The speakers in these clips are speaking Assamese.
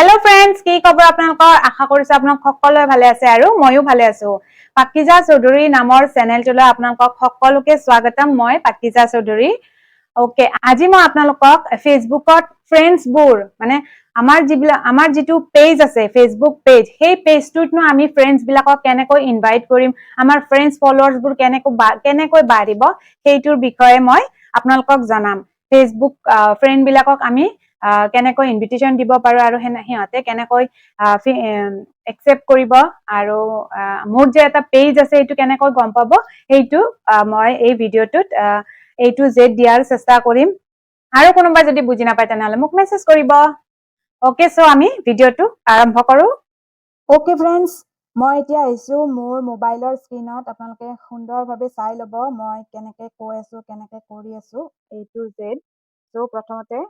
हेलो फ्रेंड्स की खबर আপোনালোকৰ আশা কৰিছো আপোনালোক সকলোৱে ভালে আছে আৰু ময়ো ভালে আছো পাকিজা চৌধুৰী নামৰ চেনেলটোলৈ আপোনালোকক সকলোকে স্বাগতম মই পাকিজা চৌধুৰী ওকে আজি মই আপোনালোকক ফেসবুকত ফ্ৰেন্ডছবোৰ মানে আমাৰ যেটো পেজ আছে ফেসবুক পেজ সেই পেজটোতনো আমি ফ্ৰেন্ডছ বিলাকক কেনেকৈ ইনভাইট কৰিম আমাৰ ফ্ৰেন্ডছ ফলোৱাৰ্ছবোৰ কেনেকৈ বাঢ়িব সেইটোৰ বিষয়ে মই আপোনালোকক জনাম ফেসবুক ফ্ৰেন্ড বিলাকক আমি কেনেকৈ ইনভিটেশন দিব পাৰো আৰু সিহঁতে কেনেকৈ একসেপ্ট কৰিব আৰু মোৰ যে এটা পেজ আছে এইটো কেনেকৈ গম পাব এইটো মই এই ভিডিঅটোত A to Z দিয়াৰ চেষ্টা কৰিম আৰু কোনোবা যদি বুজি নাপায় তেনেহলে মোক মেসেজ কৰিব ওকে সো আমি ভিডিঅটো আৰম্ভ কৰো ওকে फ्रेंड्स মই এতিয়া আইছো মোৰ মোবাইলৰ স্ক্ৰিনত আপোনালোকে সুন্দৰভাৱে চাই লব মই কেনেকৈ কৈ আছো কেনেকৈ কৰি আছো A to Z সো প্ৰথমতে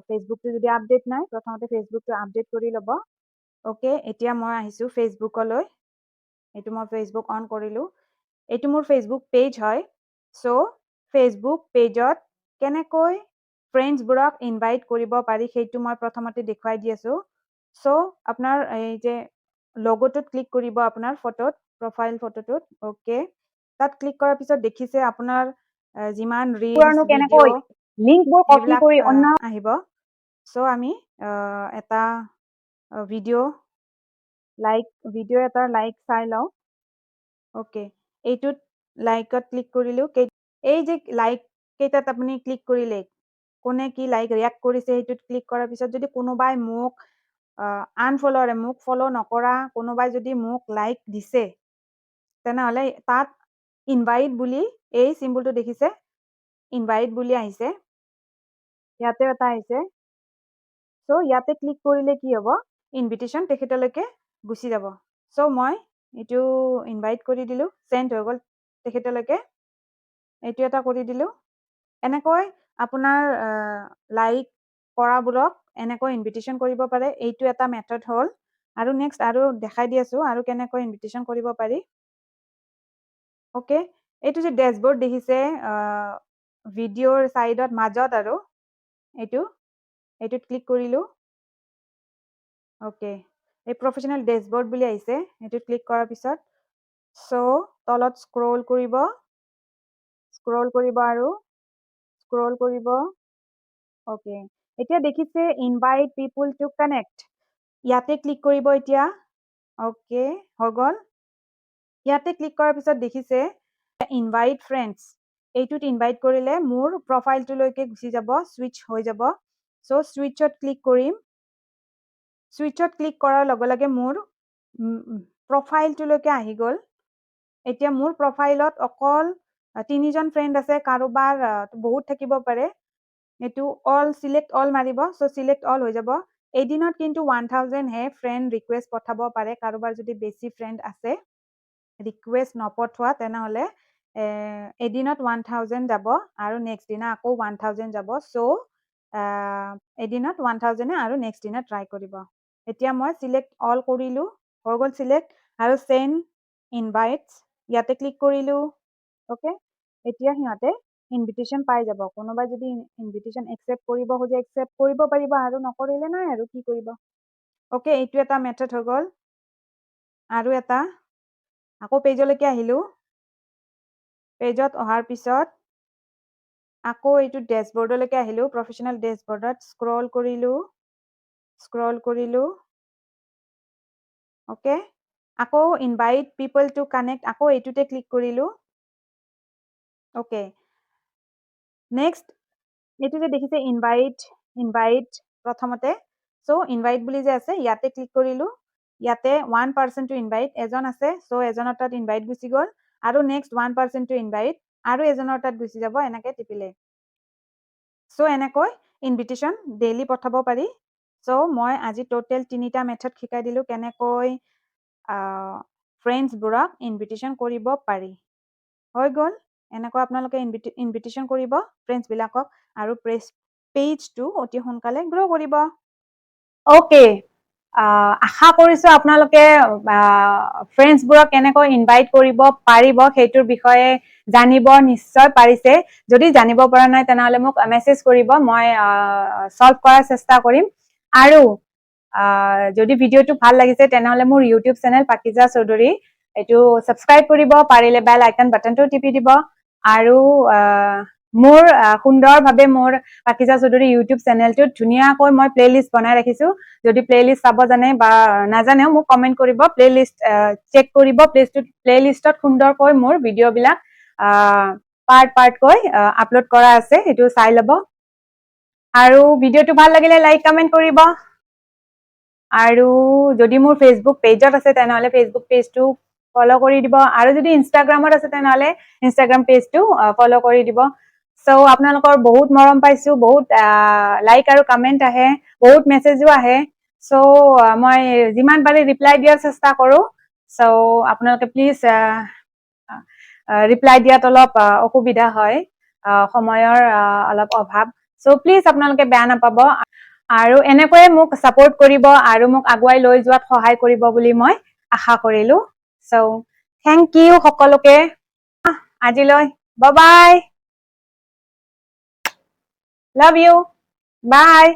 ফেসবুকটো যদি আপডেট নাই প্ৰথমতে ফেসবুকটো আপডেট কৰি লব ওকে এতিয়া মই আহিছো ফেসবুকলৈ এটো মই ফেসবুক অন কৰিলো এটো মোৰ ফেসবুক পেজ হয় সো ফেসবুক পেজত কেনেকৈ ফ্ৰেন্ডছ বুৰক ইনভাইট কৰিব পাৰি সেইটো মই প্ৰথমতে দেখুৱাই দি আছো সো আপোনাৰ এই যে লোগোটোত ক্লিক কৰিব আপোনাৰ ফটোত প্ৰফাইল ফটোটোত ওকে তাত ক্লিক কৰাৰ পিছত দেখিছে আপোনাৰ যিমান ৰিলস ভিডিও লিংকবোৰ কপি কৰি অন্য আহিব সো আমি এটা ভিডিও এটা লাইক চাই লও ওকে এইটোত লাইকত ক্লিক কৰিলো এই যে লাইক কেইটাত আপুনি ক্লিক কৰিলে কোনে কি লাইক ৰিয়াক্ট কৰিছে এইটোত ক্লিক কৰাৰ পিছত যদি কোনোবাই মোক আনফলোৰে মোক ফলো নকৰা কোনোবাই যদি মোক লাইক দিছে তেনেহলে তাত ইনভাইট বুলি এই সিম্বলটো দেখিছে ইনভাইট বুলি আহিছে ইয়াতে এটা আহিছে সো ইয়াতে ক্লিক কৰিলে কি হ'ব ইনভিটেশন তেখেতলৈকে গুচি যাব সো মই এটো ইনভাইট কৰি দিলো সেন্ড হৈ গল তেখেতলৈকে এটো এটা কৰি দিলো এনেকৈ আপোনাৰ লাইক কৰাবোৰক এনেকৈ ইনভিটেশন কৰিব পাৰে এইটো এটা মেথড হল আৰু নেক্সট আৰু দেখাই দি আছো আৰু কেনেকৈ ইনভিটেশন কৰিব পাৰি ওকে এইটো যে ড্যাশবোৰ্ড দেখিছে ভিডিওৰ সাইডত মাজত আৰু এইটোত ক্লিক কৰিলো ওকে এই প্ৰফেশনাল ড্যাশবোৰ্ড বুলি আহিছে এইটোত ক্লিক কৰাৰ পিছত সো তলত স্ক্ৰল কৰিব আৰু স্ক্ৰল কৰিব ওকে এতিয়া দেখিছে ইনভাইট পিপল টু কানেক্ট ইয়াতে ক্লিক কৰিব এতিয়া ওকে হৈ গল ইয়াতে ক্লিক কৰাৰ পিছত দেখিছে ইনভাইট ফ্ৰেন্ডছ এইটোত ইনভাইট কৰিলে মোৰ প্ৰফাইলটোলৈকে গুচি যাব সুইচ হৈ যাব সো সুইচত ক্লিক কৰিম সুইচত ক্লিক কৰাৰ লগে লগে মোৰ প্ৰফাইলটোলৈকে আহি গল এতিয়া মোৰ প্ৰফাইলত অকল তিনিজন ফ্ৰেন্ড আছে কাৰোবাৰ বহুত থাকিব পাৰে এটো অল সিলেক্ট অল মাৰিব সো সিলেক্ট অল হৈ যাব এদিনত কিন্তু 1000 হে ফ্ৰেন্ড ৰিকুৱেষ্ট পঠাব পাৰে কাৰোবাৰ যদি বেছি ফ্ৰেন্ড আছে ৰিকুৱেষ্ট নপঠোৱা তেনেহলে এদিনত 1000 যাব আৰু নেক্সট দিনা আকৌ 1000 যাব সো এদিনত 1000 আৰু নেক্সট দিনা ট্ৰাই কৰিব এতিয়া মই সিলেক্ট অল কৰিলো হৈ গল সিলেক্ট আৰু সেন্ড ইনভাইটস ইয়াতে ক্লিক কৰিলো ওকে এতিয়া সিহঁতে ইনভিটেশন পাই যাব কোনোবাই যদি ইনভিটেশন একসেপ্ট কৰিব খোজে একসেপ্ট কৰিব পাৰিব আৰু নকৰিলে নাই আৰু কি কৰিব ওকে এইটো এটা মেথড হৈ গল আৰু এটা আকৌ পেজলৈকে আহিলো পেজত অহাৰ পিছত আকৌ এইটো ড্যাশবোৰ্ডলৈকে আহিলো প্ৰফেশনাল ড্যাশবোৰ্ডত স্ক্ৰল কৰিলো ওকে আকৌ ইনভাইট পিপল টু কানেক্ট আকৌ এইটোতে ক্লিক কৰিলো ওকে নেক্সট এইটো যে দেখিছে ইনভাইট প্ৰথমতে সো ইনভাইট বুলি যে আছে ইয়াতে ক্লিক কৰিলো ইয়াতে 1% টু ইনভাইট এজন আছে সো এজনৰ তাত ইনভাইট গুচি গল আৰু নেক্সট 1% টু ইনভাইট আৰু এজনৰ তাত গুচি যাব এনেকৈ টিপিলে সো এনেকৈ ইনভিটেশন ডেইলি পঠাব পাৰি সো মই আজি টোটেল 3টা মেথড শিকাই দিলো কেনেকৈ ফ্ৰেন্ডছ বুৰক ইনভিটেশন কৰিব পাৰি হৈ গল এনেকৈ আপোনালোকে ইনভিটেশন কৰিব ফ্ৰেন্ডছ বিলাকক আৰু পেজটো অতি সোনকালে গ্ৰো কৰিব ওকে আশা কৰিছো আপোনালোকে ফ্ৰেন্ডছ বুৰক কেনেকৈ ইনভাইট কৰিব পাৰিব সেইটোৰ বিষয়ে জানিব নিশ্চয় পাৰিছে যদি জানিব পৰা নাই তেনেহলে মোক মেসেজ কৰিব মই সলভ কৰাৰ চেষ্টা কৰিম আৰু যদি ভিডিঅ'টো ভাল লাগিছে তেনেহ'লে মোৰ ইউটিউব চেনেল পাকিজা চৌধুৰী এইটো ছাবস্ক্ৰাইব কৰিব, পাৰিলে বেল আইকন বাটনটো টিপি দিব। আৰু মোৰ সুন্দৰভাৱে মোৰ পাকিজা চৌধুৰী ইউটিউব চেনেলটোত ধুনীয়াকৈ মই প্লেলিষ্ট বনাই ৰাখিছো। যদি প্লেলিষ্ট চাব জানে বা নাজানেও মোক কমেণ্ট কৰিব, প্লেলিষ্ট চেক কৰিব। প্লেলিষ্টত সুন্দৰকৈ মোৰ ভিডিঅ'বিলাক পাৰ্টকৈ আপলোড কৰা আছে, সেইটো চাই ল'ব। আৰু ভিডিঅ'টো ভাল লাগিলে লাইক কমেণ্ট কৰিব। আৰু যদি মোৰ ফেচবুক পেজত আছে তেনেহ'লে ফেচবুক পেজটো ফ'ল' কৰি দিব। আৰু যদি ইনষ্টাগ্ৰামত আছে তেনেহ'লে ইনষ্টাগ্ৰাম পেজটো ফ'ল' কৰি দিব। চ' আপোনালোকৰ বহুত মৰম পাইছো, বহুত লাইক আৰু কমেণ্ট আহে, বহুত মেছেজো আহে। চ' মই যিমান পাৰি ৰিপ্লাই দিয়াৰ চেষ্টা কৰোঁ। চ' আপোনালোকে প্লিজ ৰিপ্লাই দিয়াত অলপ অসুবিধা হয়, সময়ৰ অলপ অভাৱ। চ' প্লিজ আপোনালোকে বেয়া নাপাব আৰু এনেকৈয়ে মোক ছাপোৰ্ট কৰিব আৰু মোক আগুৱাই লৈ যোৱাত সহায় কৰিব বুলি মই আশা কৰিলো। চ' থেংক ইউ সকলোকে। আজিলৈ bye bye, love you, by.